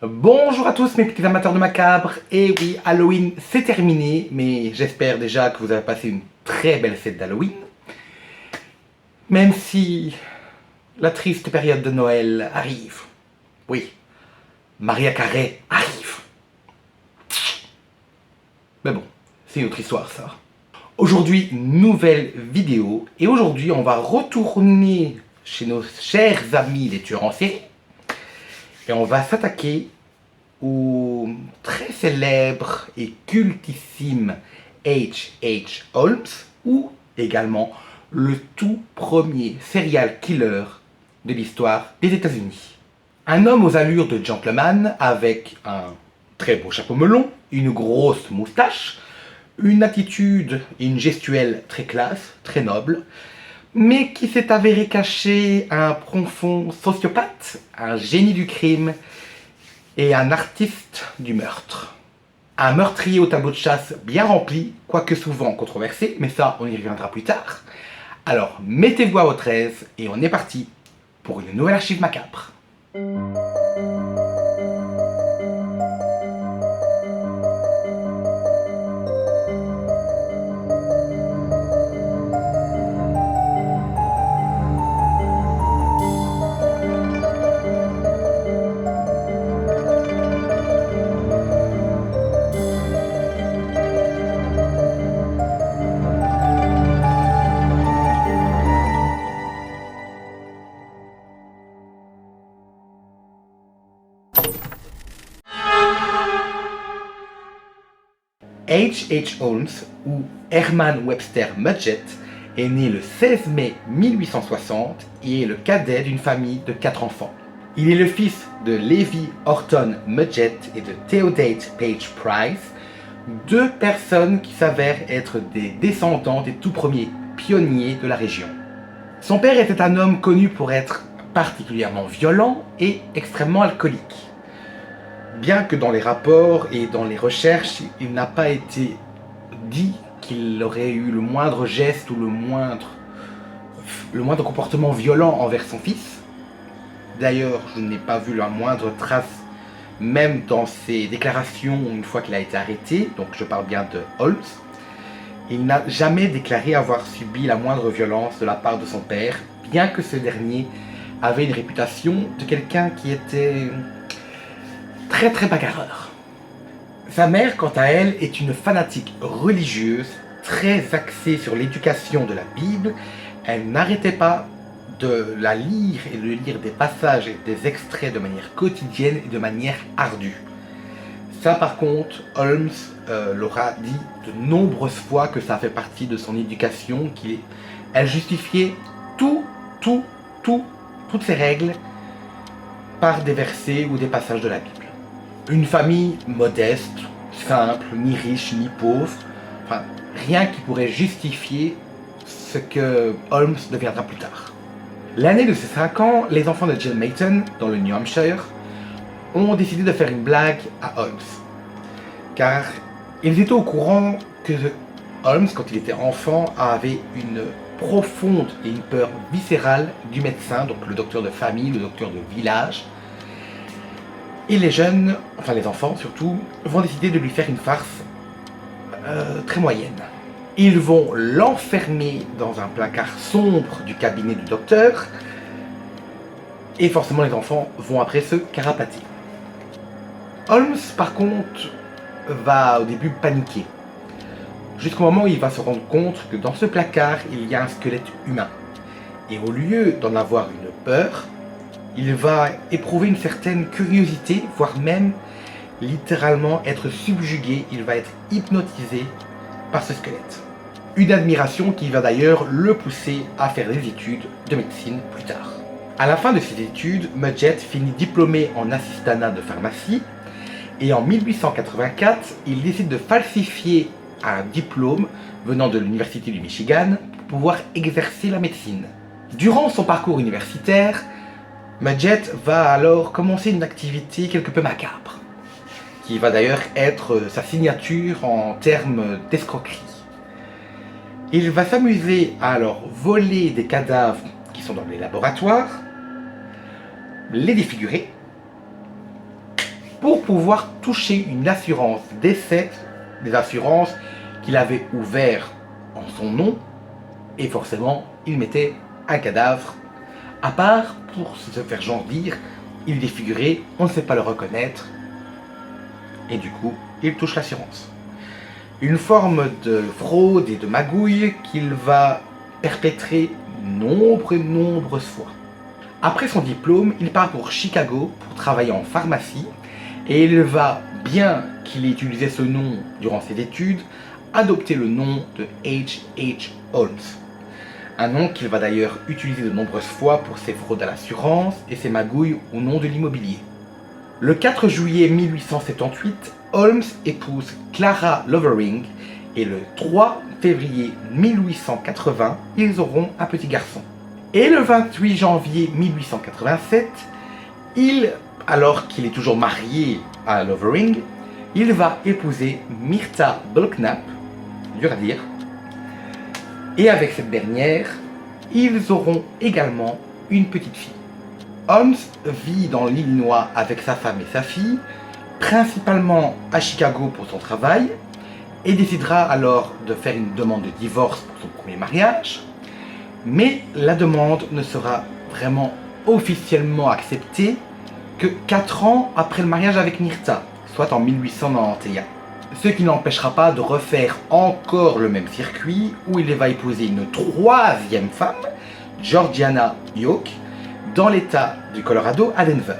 Bonjour à tous mes petits amateurs de macabre, et oui, Halloween c'est terminé, mais j'espère déjà que vous avez passé une très belle fête d'Halloween. Même si la triste période de Noël arrive. Oui, Maria Carey arrive. Mais bon, c'est une autre histoire ça. Aujourd'hui, nouvelle vidéo, et aujourd'hui on va retourner chez nos chers amis les tueurs en série, et on va s'attaquer au très célèbre et cultissime H.H. Holmes, ou également le tout premier serial killer de l'histoire des États-Unis. Un homme aux allures de gentleman avec un très beau chapeau melon, une grosse moustache, une attitude et une gestuelle très classe, très noble, mais qui s'est avéré cacher un profond sociopathe, un génie du crime et un artiste du meurtre. Un meurtrier au tableau de chasse bien rempli, quoique souvent controversé, mais ça on y reviendra plus tard. Alors mettez-vous à votre aise et on est parti pour une nouvelle archive macabre. H.H. Holmes, ou Herman Webster Mudgett, est né le 16 mai 1860 et est le cadet d'une famille de 4 enfants. Il est le fils de Levi Horton Mudgett et de Theodate Page Price, deux personnes qui s'avèrent être des descendants des tout premiers pionniers de la région. Son père était un homme connu pour être particulièrement violent et extrêmement alcoolique. Bien que dans les rapports et dans les recherches, il n'a pas été dit qu'il aurait eu le moindre geste ou le moindre comportement violent envers son fils. D'ailleurs, je n'ai pas vu la moindre trace, même dans ses déclarations une fois qu'il a été arrêté, donc je parle bien de Holmes. Il n'a jamais déclaré avoir subi la moindre violence de la part de son père, bien que ce dernier avait une réputation de quelqu'un qui était très bagarreur. Sa mère, quant à elle, est une fanatique religieuse, très axée sur l'éducation de la Bible. Elle n'arrêtait pas de la lire et de lire des passages et des extraits de manière quotidienne et de manière ardue. Ça par contre, Holmes l'aura dit de nombreuses fois que ça fait partie de son éducation, elle justifiait toutes ces règles par des versets ou des passages de la Bible. Une famille modeste, simple, ni riche ni pauvre, enfin rien qui pourrait justifier ce que Holmes deviendra plus tard. L'année de ses 5 ans, les enfants de Jill Mayton, dans le New Hampshire, ont décidé de faire une blague à Holmes. Car ils étaient au courant que Holmes, quand il était enfant, avait une profonde et une peur viscérale du médecin, donc le docteur de famille, le docteur de village. Et les jeunes, enfin les enfants surtout, vont décider de lui faire une farce très moyenne. Ils vont l'enfermer dans un placard sombre du cabinet du docteur, et forcément les enfants vont après se carapater. Holmes, par contre, va au début paniquer, jusqu'au moment où il va se rendre compte que dans ce placard, il y a un squelette humain. Et au lieu d'en avoir une peur, il va éprouver une certaine curiosité, voire même littéralement être subjugué, il va être hypnotisé par ce squelette. Une admiration qui va d'ailleurs le pousser à faire des études de médecine plus tard. À la fin de ses études, Mudgett finit diplômé en assistanat de pharmacie, et en 1884, il décide de falsifier un diplôme venant de l'université du Michigan pour pouvoir exercer la médecine. Durant son parcours universitaire, Mudgett va alors commencer une activité quelque peu macabre, qui va d'ailleurs être sa signature en termes d'escroquerie. Il va s'amuser à alors voler des cadavres qui sont dans les laboratoires, les défigurer, pour pouvoir toucher une assurance décès, des assurances qu'il avait ouvert en son nom, et forcément il mettait un cadavre à part pour se faire genre dire il est défiguré, on ne sait pas le reconnaître, et du coup il touche l'assurance. Une forme de fraude et de magouille qu'il va perpétrer nombreuses fois. Après son diplôme, il part pour Chicago pour travailler en pharmacie et il va, bien qu'il ait utilisé ce nom durant ses études, adopter le nom de H.H. Holmes. Un nom qu'il va d'ailleurs utiliser de nombreuses fois pour ses fraudes à l'assurance et ses magouilles au nom de l'immobilier. Le 4 juillet 1878, Holmes épouse Clara Lovering et le 3 février 1880, ils auront un petit garçon. Et le 28 janvier 1887, alors qu'il est toujours marié à Lovering, il va épouser Myrta Belknap, dur à dire, et avec cette dernière, ils auront également une petite fille. Holmes vit dans l'Illinois avec sa femme et sa fille, principalement à Chicago pour son travail, et décidera alors de faire une demande de divorce pour son premier mariage, mais la demande ne sera vraiment officiellement acceptée que 4 ans après le mariage avec Myrta, soit en 1891. Ce qui n'empêchera pas de refaire encore le même circuit où il va épouser une 3e femme, Georgiana York, dans l'état du Colorado à Denver.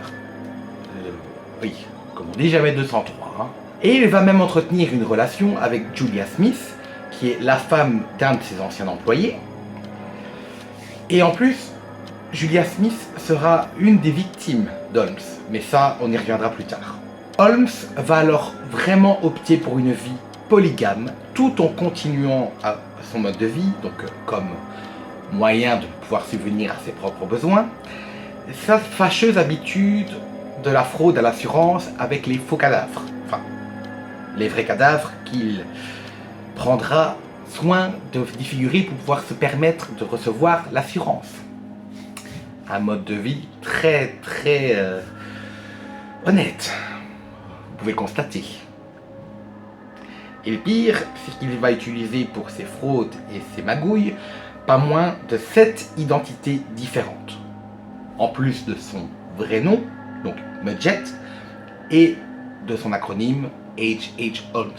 Oui, comme on dit, jamais 203. Hein. Et il va même entretenir une relation avec Julia Smith, qui est la femme d'un de ses anciens employés. Et en plus, Julia Smith sera une des victimes d'Holmes, mais ça, on y reviendra plus tard. Holmes va alors vraiment opter pour une vie polygame, tout en continuant à son mode de vie, donc comme moyen de pouvoir subvenir à ses propres besoins, sa fâcheuse habitude de la fraude à l'assurance avec les faux cadavres, enfin, les vrais cadavres qu'il prendra soin de défigurer pour pouvoir se permettre de recevoir l'assurance. Un mode de vie très honnête, vous pouvez le constater. Et le pire, c'est qu'il va utiliser pour ses fraudes et ses magouilles pas moins de 7 identités différentes. En plus de son vrai nom, donc Mudgett, et de son acronyme H.H. Holmes.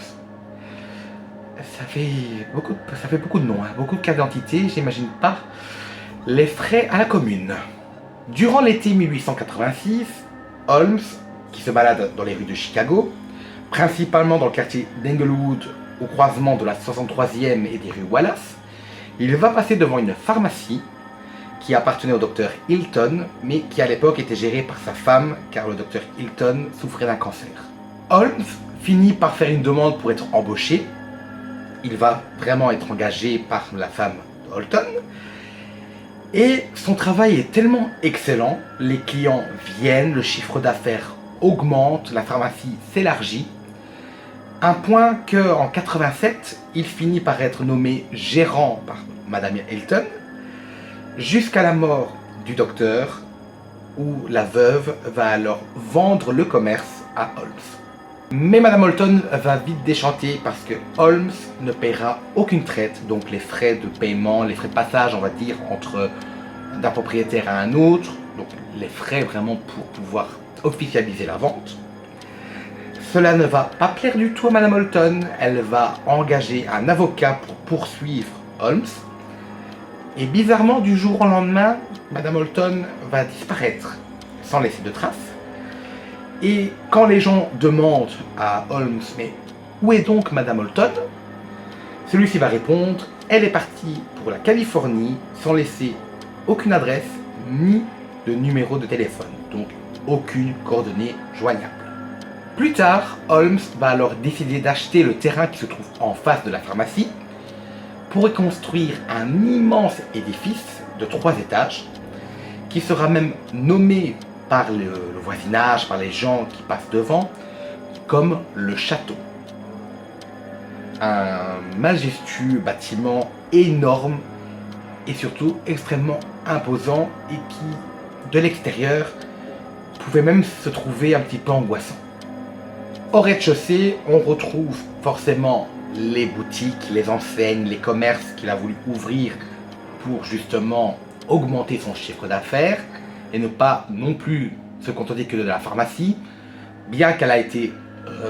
Ça fait beaucoup de noms, hein, beaucoup de cartes d'identité, j'imagine pas les frais à la commune. Durant l'été 1886, Holmes, qui se balade dans les rues de Chicago, principalement dans le quartier d'Englewood, au croisement de la 63e et des rues Wallace, il va passer devant une pharmacie qui appartenait au docteur Hilton, mais qui à l'époque était gérée par sa femme, car le docteur Hilton souffrait d'un cancer. Holmes finit par faire une demande pour être embauché. Il va vraiment être engagé par la femme de Hilton. Et son travail est tellement excellent, les clients viennent, le chiffre d'affaires augmente, la pharmacie s'élargit, un point qu'en 87, il finit par être nommé gérant par Madame Hilton, jusqu'à la mort du docteur, où la veuve va alors vendre le commerce à Holmes. Mais Madame Holton va vite déchanter parce que Holmes ne paiera aucune traite, donc les frais de paiement, les frais de passage, on va dire, entre d'un propriétaire à un autre, donc les frais vraiment pour pouvoir officialiser la vente. Cela ne va pas plaire du tout à Madame Holton, elle va engager un avocat pour poursuivre Holmes. Et bizarrement, du jour au lendemain, Madame Holton va disparaître sans laisser de traces. Et quand les gens demandent à Holmes « Mais où est donc Madame Holton ?», celui-ci va répondre « Elle est partie pour la Californie sans laisser aucune adresse ni de numéro de téléphone, donc aucune coordonnée joignable. » Plus tard, Holmes va alors décider d'acheter le terrain qui se trouve en face de la pharmacie pour y construire un immense édifice de 3 étages qui sera même nommé par le voisinage, par les gens qui passent devant, comme le château. Un majestueux bâtiment énorme et surtout extrêmement imposant et qui, de l'extérieur, pouvait même se trouver un petit peu angoissant. Au rez-de-chaussée, on retrouve forcément les boutiques, les enseignes, les commerces qu'il a voulu ouvrir pour justement augmenter son chiffre d'affaires et ne pas non plus se contenter que de la pharmacie, bien qu'elle a été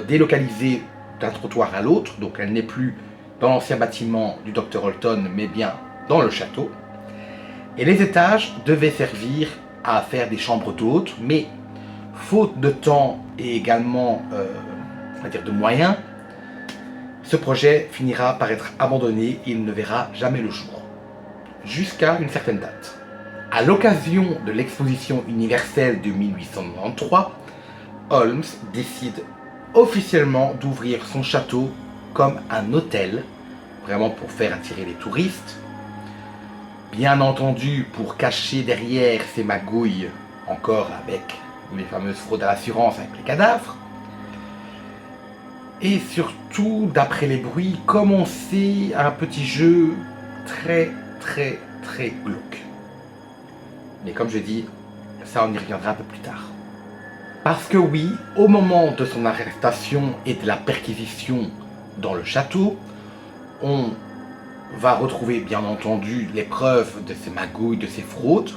délocalisée d'un trottoir à l'autre, donc elle n'est plus dans l'ancien bâtiment du Dr Holton, mais bien dans le château. Et les étages devaient servir à faire des chambres d'hôtes, mais faute de temps et également on va dire de moyens, ce projet finira par être abandonné et il ne verra jamais le jour, jusqu'à une certaine date. À l'occasion de l'exposition universelle de 1893, Holmes décide officiellement d'ouvrir son château comme un hôtel, vraiment pour faire attirer les touristes, bien entendu pour cacher derrière ces magouilles, encore avec les fameuses fraudes à l'assurance avec les cadavres, et surtout, d'après les bruits, commencer un petit jeu très glauque. Mais comme je dis, ça on y reviendra un peu plus tard. Parce que oui, au moment de son arrestation et de la perquisition dans le château, on va retrouver bien entendu les preuves de ces magouilles, de ces fraudes.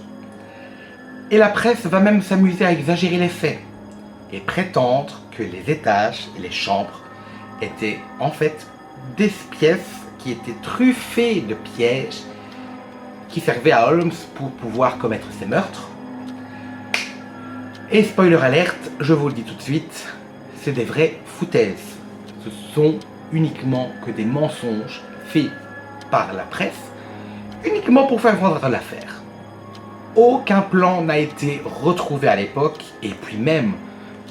Et la presse va même s'amuser à exagérer les faits et prétendre que les étages et les chambres étaient en fait des pièces qui étaient truffées de pièges qui servaient à Holmes pour pouvoir commettre ses meurtres. Et spoiler alerte, je vous le dis tout de suite, c'est des vraies foutaises. Ce sont uniquement que des mensonges faits par la presse, uniquement pour faire vendre l'affaire. Aucun plan n'a été retrouvé à l'époque, et puis même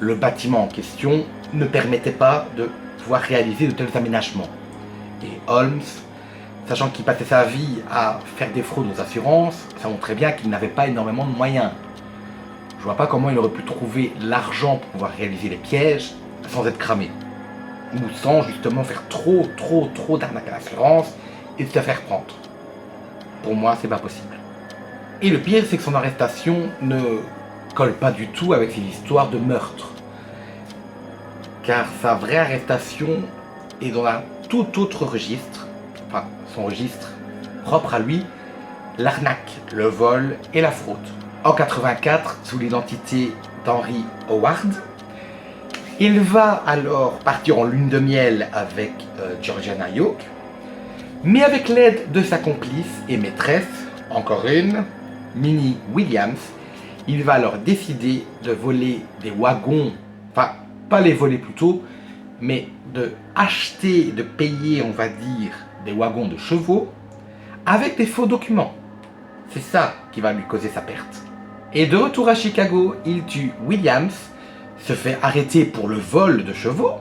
le bâtiment en question ne permettait pas de pouvoir réaliser de tels aménagements. Et Holmes, sachant qu'il passait sa vie à faire des fraudes aux assurances, ça montrait bien qu'il n'avait pas énormément de moyens. Je vois pas comment il aurait pu trouver l'argent pour pouvoir réaliser les pièges sans être cramé. Ou sans justement faire trop d'arnaques à l'assurance et de se faire prendre. Pour moi, c'est pas possible. Et le pire, c'est que son arrestation ne colle pas du tout avec ses histoires de meurtre. Car sa vraie arrestation est dans un tout autre registre, enfin son registre propre à lui, l'arnaque, le vol et la fraude. En 84, sous l'identité d'Henry Howard, il va alors partir en lune de miel avec Georgiana York, mais avec l'aide de sa complice et maîtresse, encore une, Minnie Williams, il va alors décider de voler des wagons, enfin pas les voler plutôt, mais de acheter, de payer, on va dire, des wagons de chevaux avec des faux documents. C'est ça qui va lui causer sa perte. Et de retour à Chicago, il tue Williams, se fait arrêter pour le vol de chevaux,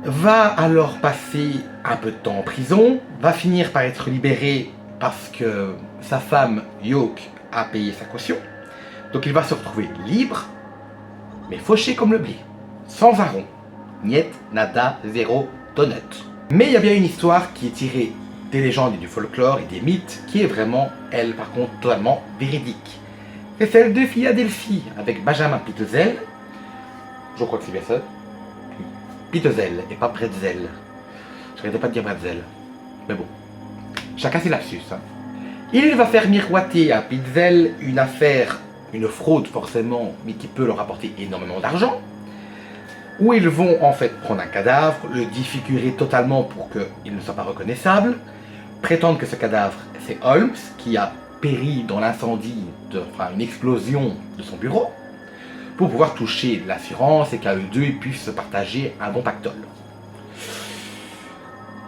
va alors passer un peu de temps en prison, va finir par être libéré parce que sa femme York a payé sa caution. Donc il va se retrouver libre, mais fauché comme le blé, sans un rond. Niet, nada, zéro, donut. Mais il y a bien une histoire qui est tirée des légendes et du folklore et des mythes, qui est vraiment, elle par contre, totalement véridique. C'est celle de Philadelphie, avec Benjamin Pitezel. Je crois que c'est bien ça. Pitezel, et pas Bretzel. Je n'arrêtais pas de dire Bretzel. Mais bon, chacun ses lapsus. Hein. Il va faire miroiter à Pitezel une affaire, une fraude forcément, mais qui peut leur apporter énormément d'argent, où ils vont en fait prendre un cadavre, le défigurer totalement pour qu'il ne soit pas reconnaissable, prétendre que ce cadavre c'est Holmes, qui a péri dans l'incendie, enfin une explosion de son bureau, pour pouvoir toucher l'assurance et qu'à eux deux ils puissent se partager un bon pactole.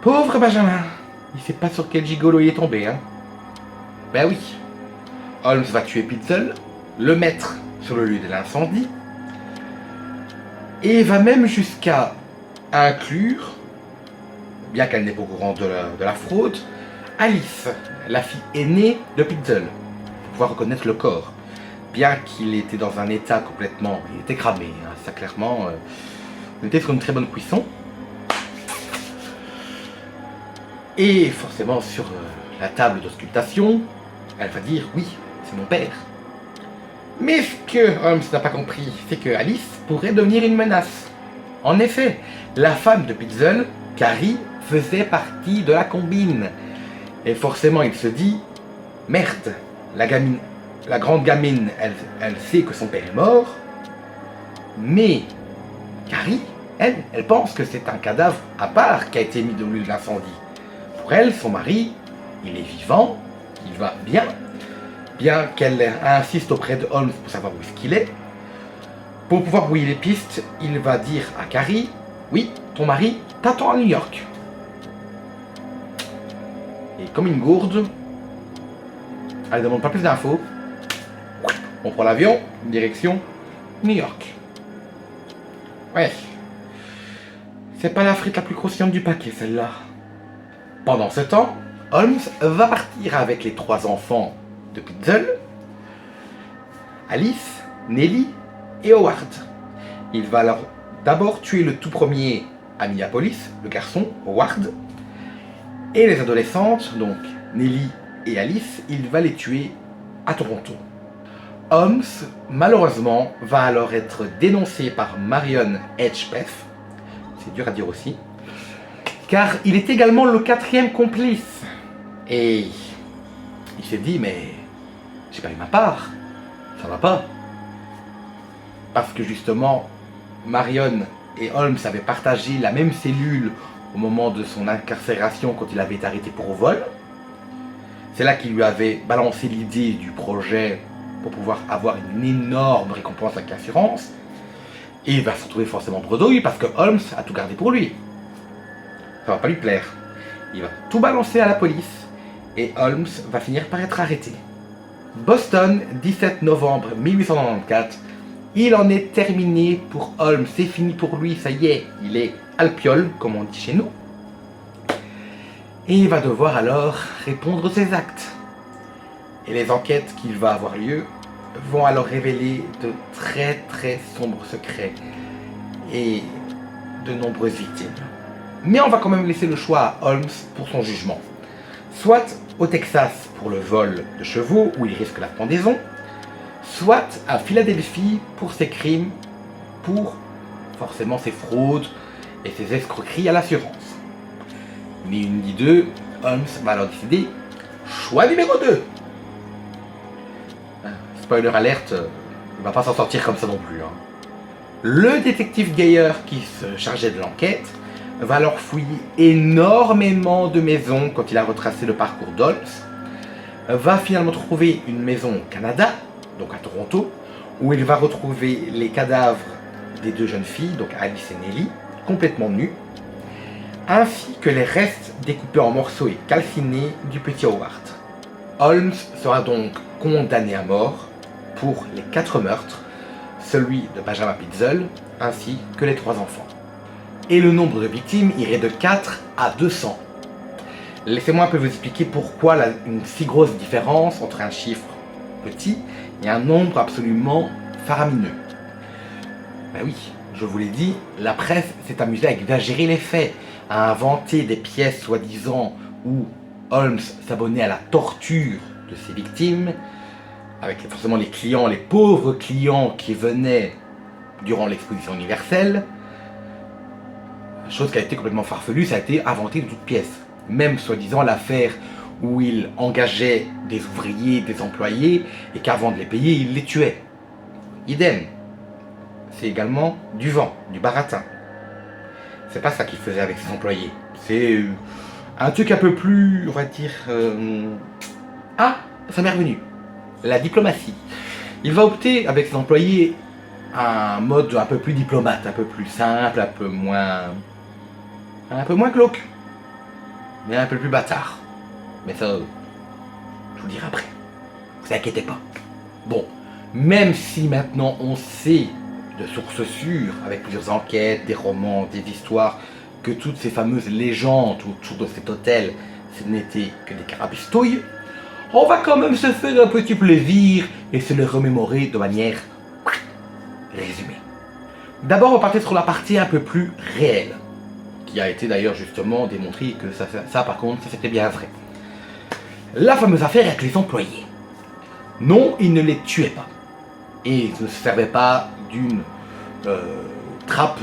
Pauvre Benjamin, il sait pas sur quel gigolo il est tombé, hein. Ben oui, Holmes va tuer Pitzel, le mettre sur le lieu de l'incendie, et va même jusqu'à inclure, bien qu'elle n'est pas au courant de la fraude, Alice, la fille aînée de Pitzel, pour pouvoir reconnaître le corps. Bien qu'il était dans un état complètement... Il était cramé, hein, ça clairement... on était sur une très bonne cuisson. Et forcément sur la table d'auscultation, elle va dire « Oui, c'est mon père ». Mais ce que Holmes n'a pas compris, c'est que Alice pourrait devenir une menace. En effet, la femme de Pitzel, Carrie, faisait partie de la combine. Et forcément, il se dit, merde, la grande gamine, elle sait que son père est mort, mais Carrie, elle pense que c'est un cadavre à part qui a été mis dans l'huile d'incendie. Pour elle, son mari, il est vivant, il va bien qu'elle insiste auprès de Holmes pour savoir où est-ce qu'il est. Pour pouvoir brouiller les pistes, il va dire à Carrie, oui, ton mari t'attend à New York. Et comme une gourde, elle ne demande pas plus d'infos. On prend l'avion, direction New York. Ouais. C'est pas la frite la plus croustillante du paquet, celle-là. Pendant ce temps, Holmes va partir avec les 3 enfants de Pitzel, Alice, Nellie et Howard. Il va alors d'abord tuer le tout premier à Minneapolis, le garçon, Howard, et les adolescentes, donc Nellie et Alice, il va les tuer à Toronto. Holmes, malheureusement, va alors être dénoncé par Marion Hedgepeth, c'est dur à dire aussi, car il est également le 4e complice. Et il s'est dit, mais j'ai pas eu ma part, ça va pas. Parce que justement, Marion et Holmes avaient partagé la même cellule au moment de son incarcération quand il avait été arrêté pour vol. C'est là qu'il lui avait balancé l'idée du projet pour pouvoir avoir une énorme récompense avec l'assurance. Et il va se retrouver forcément bredouille parce que Holmes a tout gardé pour lui. Ça va pas lui plaire. Il va tout balancer à la police et Holmes va finir par être arrêté. Boston, 17 novembre 1894. Il en est terminé pour Holmes, c'est fini pour lui, ça y est, il est alpiole, comme on dit chez nous. Et il va devoir alors répondre de ses actes. Et les enquêtes qui vont avoir lieu vont alors révéler de très très sombres secrets et de nombreuses victimes. Mais on va quand même laisser le choix à Holmes pour son jugement. Soit au Texas pour le vol de chevaux où il risque la pendaison, soit à Philadelphie pour ses crimes, pour forcément ses fraudes et ses escroqueries à l'assurance. Ni une ni deux, Holmes va alors décider, choix numéro 2. Spoiler alerte, il va pas s'en sortir comme ça non plus. Le détective Geyer qui se chargeait de l'enquête va alors fouiller énormément de maisons quand il a retracé le parcours d'Holmes, va finalement trouver une maison au Canada, donc à Toronto, où il va retrouver les cadavres des 2 jeunes filles, donc Alice et Nellie, complètement nues, ainsi que les restes découpés en morceaux et calcinés du petit Howard. Holmes sera donc condamné à mort pour les 4 meurtres, celui de Benjamin Pitzel, ainsi que les 3 enfants. Et le nombre de victimes irait de 4 à 200. Laissez-moi un peu vous expliquer pourquoi une si grosse différence entre un chiffre petit et un nombre absolument faramineux. Ben oui, je vous l'ai dit, la presse s'est amusée à exagérer les faits, à inventer des pièces soi-disant où Holmes s'abonnait à la torture de ses victimes, avec forcément les clients, les pauvres clients qui venaient durant l'exposition universelle. Chose qui a été complètement farfelue, ça a été inventé de toutes pièces. Même soi-disant l'affaire où il engageait des ouvriers, des employés, et qu'avant de les payer, il les tuait. Idem. C'est également du vent, du baratin. C'est pas ça qu'il faisait avec ses employés. C'est un truc un peu plus, on va dire... Ah, ça m'est revenu. La diplomatie. Il va opter avec ses employés un mode un peu plus diplomate, un peu plus simple, un peu moins glauque, mais un peu plus bâtard. Mais ça, je vous dirai après. Vous inquiétez pas. Bon, même si maintenant on sait de sources sûres, avec plusieurs enquêtes, des romans, des histoires, que toutes ces fameuses légendes autour de cet hôtel, ce n'étaient que des carabistouilles, on va quand même se faire un petit plaisir et se les remémorer de manière résumée. D'abord, on partait sur la partie un peu plus réelle, qui a été d'ailleurs justement démontré que ça par contre, ça c'était bien vrai. La fameuse affaire avec les employés. Non, il ne les tuait pas. Et il ne se servait pas d'une trappe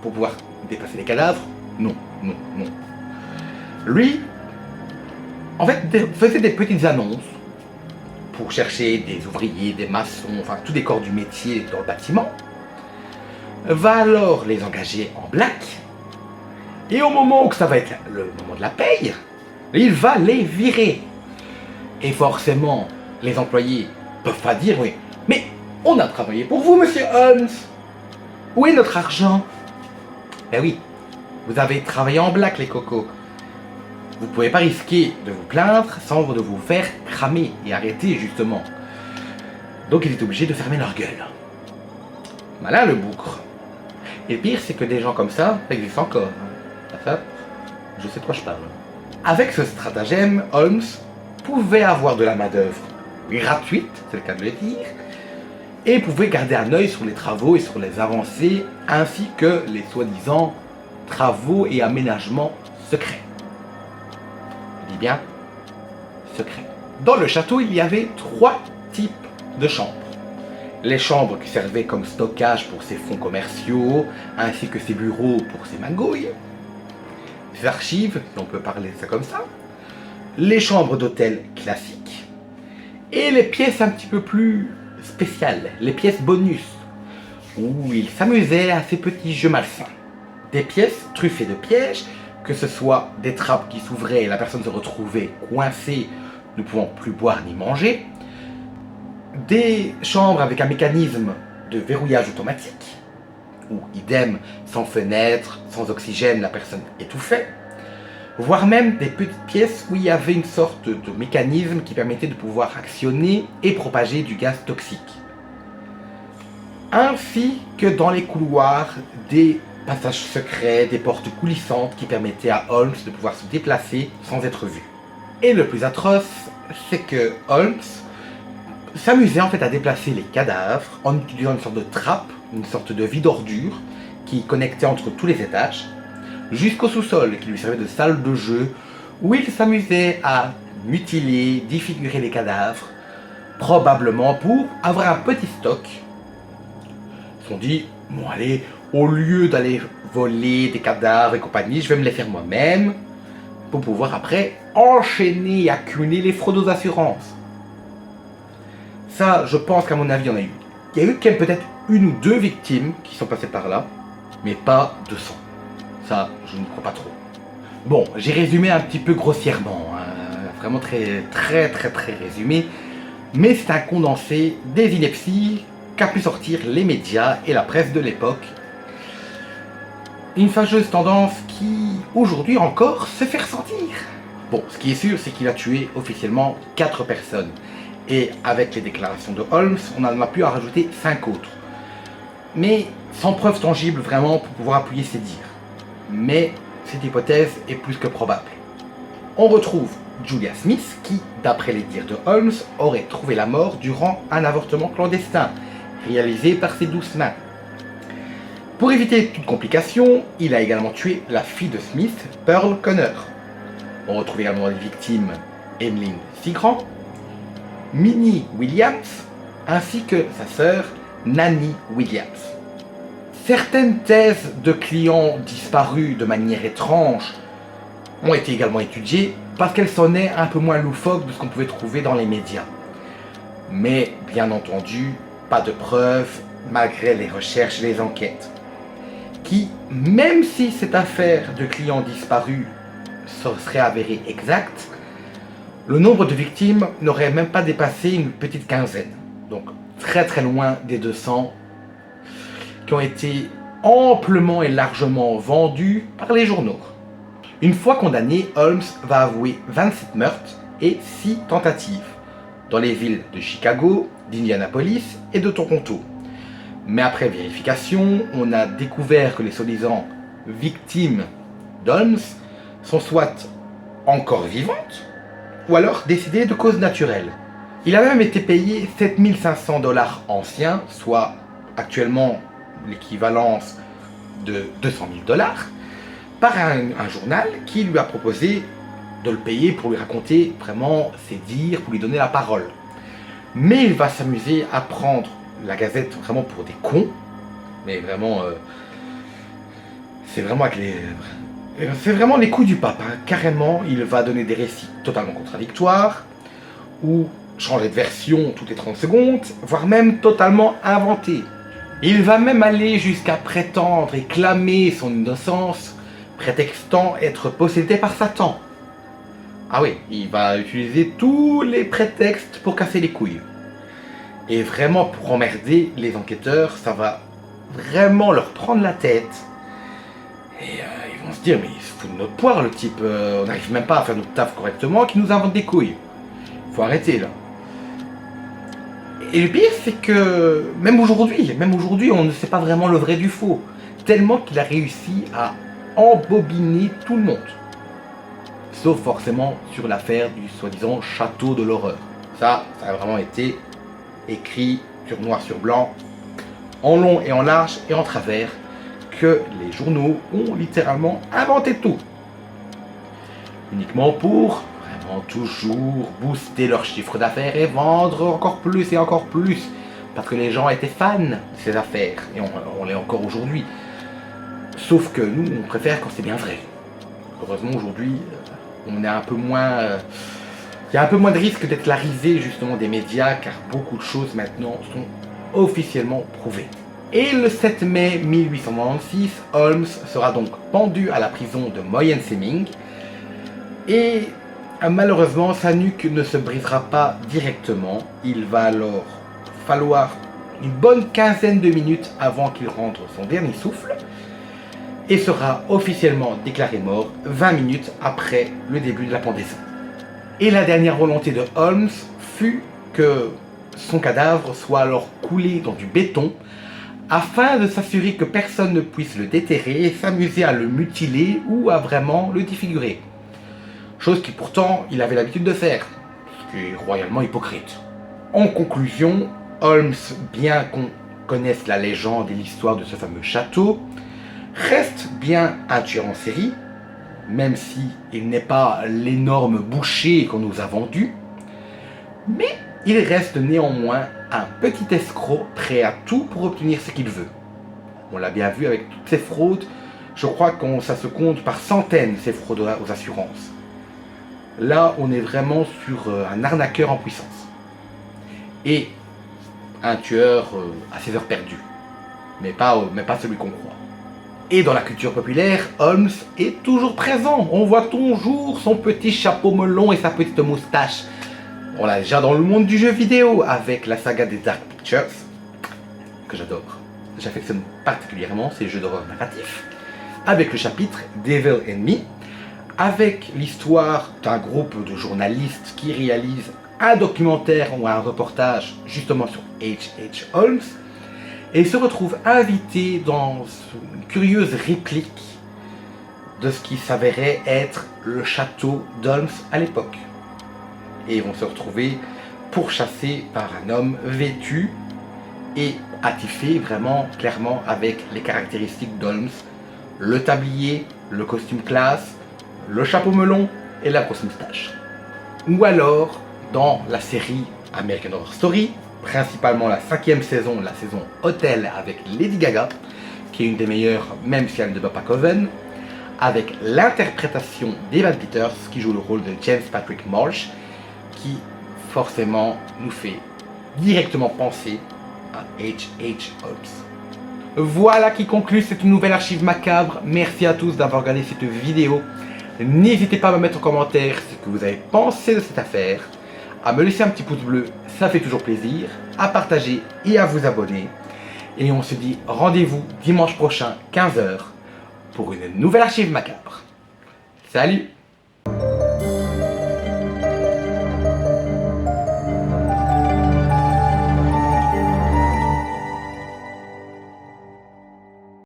pour pouvoir déplacer les cadavres. Non, non, non. Lui, en fait, faisait des petites annonces pour chercher des ouvriers, des maçons, enfin tous des corps du métier dans le bâtiment. Va alors les engager en black. Et au moment où ça va être le moment de la paye, il va les virer. Et forcément, les employés peuvent pas dire oui, mais on a travaillé pour vous, monsieur Holmes. Où est notre argent? Ben oui, vous avez travaillé en black, les cocos. Vous pouvez pas risquer de vous plaindre sans de vous faire cramer et arrêter, justement. Donc il est obligé de fermer leur gueule. Malin le bougre. Et le pire, c'est que des gens comme ça existent encore. Ça, je sais de quoi je parle. Avec ce stratagème, Holmes pouvait avoir de la main-d'œuvre gratuite, c'est le cas de le dire, et pouvait garder un œil sur les travaux et sur les avancées, ainsi que les soi-disant travaux et aménagements secrets. Je dis bien secrets. Dans le château, il y avait 3 types de chambres. Les chambres qui servaient comme stockage pour ses fonds commerciaux, ainsi que ses bureaux pour ses magouilles. Les archives, si on peut parler de ça comme ça. Les chambres d'hôtel classiques. Et les pièces un petit peu plus spéciales, les pièces bonus, où il s'amusait à ces petits jeux malsains. Des pièces truffées de pièges, que ce soit des trappes qui s'ouvraient et la personne se retrouvait coincée, ne pouvant plus boire ni manger. Des chambres avec un mécanisme de verrouillage automatique, ou idem, sans fenêtre, sans oxygène, la personne étouffait, voire même des petites pièces où il y avait une sorte de mécanisme qui permettait de pouvoir actionner et propager du gaz toxique. Ainsi que dans les couloirs, des passages secrets, des portes coulissantes qui permettaient à Holmes de pouvoir se déplacer sans être vu. Et le plus atroce, c'est que Holmes s'amusait en fait à déplacer les cadavres en utilisant une sorte de trappe, une sorte de vide ordure qui connectait entre tous les étages jusqu'au sous-sol qui lui servait de salle de jeu où il s'amusait à mutiler, défigurer les cadavres, probablement pour avoir un petit stock. Ils se sont dit, bon allez, au lieu d'aller voler des cadavres et compagnie, je vais me les faire moi-même pour pouvoir après enchaîner et accumuler les fraudes aux assurances. Ça, je pense qu'à mon avis, il y en a eu. Il y a eu peut-être 1 ou 2 victimes qui sont passées par là, mais pas 200. Ça, je ne crois pas trop. Bon, j'ai résumé un petit peu grossièrement, hein, vraiment très résumé, mais c'est un condensé des inepties qu'a pu sortir les médias et la presse de l'époque. Une fâcheuse tendance qui, aujourd'hui encore, se fait ressentir. Bon, ce qui est sûr, c'est qu'il a tué officiellement 4 personnes. Et avec les déclarations de Holmes, on en a pu en rajouter 5 autres. Mais sans preuve tangible vraiment pour pouvoir appuyer ses dires. Mais cette hypothèse est plus que probable. On retrouve Julia Smith qui, d'après les dires de Holmes, aurait trouvé la mort durant un avortement clandestin, réalisé par ses douces mains. Pour éviter toute complication, il a également tué la fille de Smith, Pearl Connor. On retrouve également les victimes Emmeline Cigrand, Minnie Williams, ainsi que sa sœur Nanny Williams. Certaines thèses de clients disparus de manière étrange ont été également étudiées parce qu'elles sonnaient un peu moins loufoques de ce qu'on pouvait trouver dans les médias. Mais bien entendu, pas de preuves malgré les recherches et les enquêtes. Qui, même si cette affaire de clients disparus serait avérée exacte, le nombre de victimes n'aurait même pas dépassé une petite quinzaine. Donc très loin des 200 qui ont été amplement et largement vendus par les journaux. Une fois condamné, Holmes va avouer 27 meurtres et 6 tentatives dans les villes de Chicago, d'Indianapolis et de Toronto. Mais après vérification, on a découvert que les soi-disant victimes d'Holmes sont soit encore vivantes, ou alors décédées de causes naturelles. Il a même été payé 7500 $ anciens, soit actuellement l'équivalence de 200 000 $, par un journal qui lui a proposé de le payer pour lui raconter vraiment ses dires, pour lui donner la parole. Mais il va s'amuser à prendre la Gazette vraiment pour des cons, mais vraiment, c'est vraiment avec les... C'est vraiment les coups du pape, hein. Carrément, il va donner des récits totalement contradictoires, ou changer de version toutes les 30 secondes, voire même totalement inventés. Il va même aller jusqu'à prétendre et clamer son innocence, prétextant être possédé par Satan. Ah oui, il va utiliser tous les prétextes pour casser les couilles. Et vraiment, pour emmerder les enquêteurs, ça va vraiment leur prendre la tête. Et ils vont se dire, mais il se fout de notre poire, le type, on n'arrive même pas à faire notre taf correctement, qu'il nous invente des couilles. Faut arrêter, là. Et le pire, c'est que même aujourd'hui, on ne sait pas vraiment le vrai du faux. Tellement qu'il a réussi à embobiner tout le monde. Sauf forcément sur l'affaire du soi-disant château de l'horreur. Ça a vraiment été écrit sur noir sur blanc, en long et en large et en travers, que les journaux ont littéralement inventé tout. Uniquement pour vraiment toujours booster leur chiffre d'affaires et vendre encore plus et encore plus. Parce que les gens étaient fans de ces affaires, et on l'est encore aujourd'hui. Sauf que nous, on préfère quand c'est bien vrai. Heureusement, aujourd'hui, on est un peu moins... il y a un peu moins de risque d'être la risée justement des médias, car beaucoup de choses maintenant sont officiellement prouvées. Et le 7 mai 1896, Holmes sera donc pendu à la prison de Moyen-Seming. Et malheureusement, sa nuque ne se brisera pas directement. Il va alors falloir une bonne quinzaine de minutes avant qu'il rentre son dernier souffle. Et sera officiellement déclaré mort 20 minutes après le début de la pendaison. Et la dernière volonté de Holmes fut que son cadavre soit alors coulé dans du béton afin de s'assurer que personne ne puisse le déterrer et s'amuser à le mutiler ou à vraiment le défigurer. Chose qui pourtant il avait l'habitude de faire, ce qui est royalement hypocrite. En conclusion, Holmes, bien qu'on connaisse la légende et l'histoire de ce fameux château, reste bien un tueur en série, même si il n'est pas l'énorme boucher qu'on nous a vendu, mais il reste néanmoins un petit escroc prêt à tout pour obtenir ce qu'il veut. On l'a bien vu avec toutes ces fraudes, je crois que ça se compte par centaines ces fraudes aux assurances. Là, on est vraiment sur un arnaqueur en puissance. Et un tueur à ses heures perdues, mais pas celui qu'on croit. Et dans la culture populaire, Holmes est toujours présent. On voit toujours son petit chapeau melon et sa petite moustache. On l'a déjà dans le monde du jeu vidéo avec la saga des Dark Pictures, que j'adore. J'affectionne particulièrement ces jeux d'horreur narratifs. Avec le chapitre Devil in Me, avec l'histoire d'un groupe de journalistes qui réalisent un documentaire ou un reportage justement sur H.H. Holmes, et se retrouve invité dans une curieuse réplique de ce qui s'avérait être le château d'Holmes à l'époque. Et ils vont se retrouver pourchassés par un homme vêtu et attifé vraiment clairement avec les caractéristiques d'Holmes, le tablier, le costume classe, le chapeau melon et la grosse moustache. Ou alors, dans la série American Horror Story, principalement la 5e saison, la saison Hotel avec Lady Gaga, qui est une des meilleures, même si elle ne bat pas Coven, avec l'interprétation d'Evan Peters, qui joue le rôle de James Patrick Marsh, qui forcément nous fait directement penser à H.H. Holmes. Voilà qui conclut cette nouvelle archive macabre. Merci à tous d'avoir regardé cette vidéo. N'hésitez pas à me mettre en commentaire ce que vous avez pensé de cette affaire, à me laisser un petit pouce bleu, ça fait toujours plaisir, à partager et à vous abonner. Et on se dit rendez-vous dimanche prochain, 15 h, pour une nouvelle archive macabre. Salut!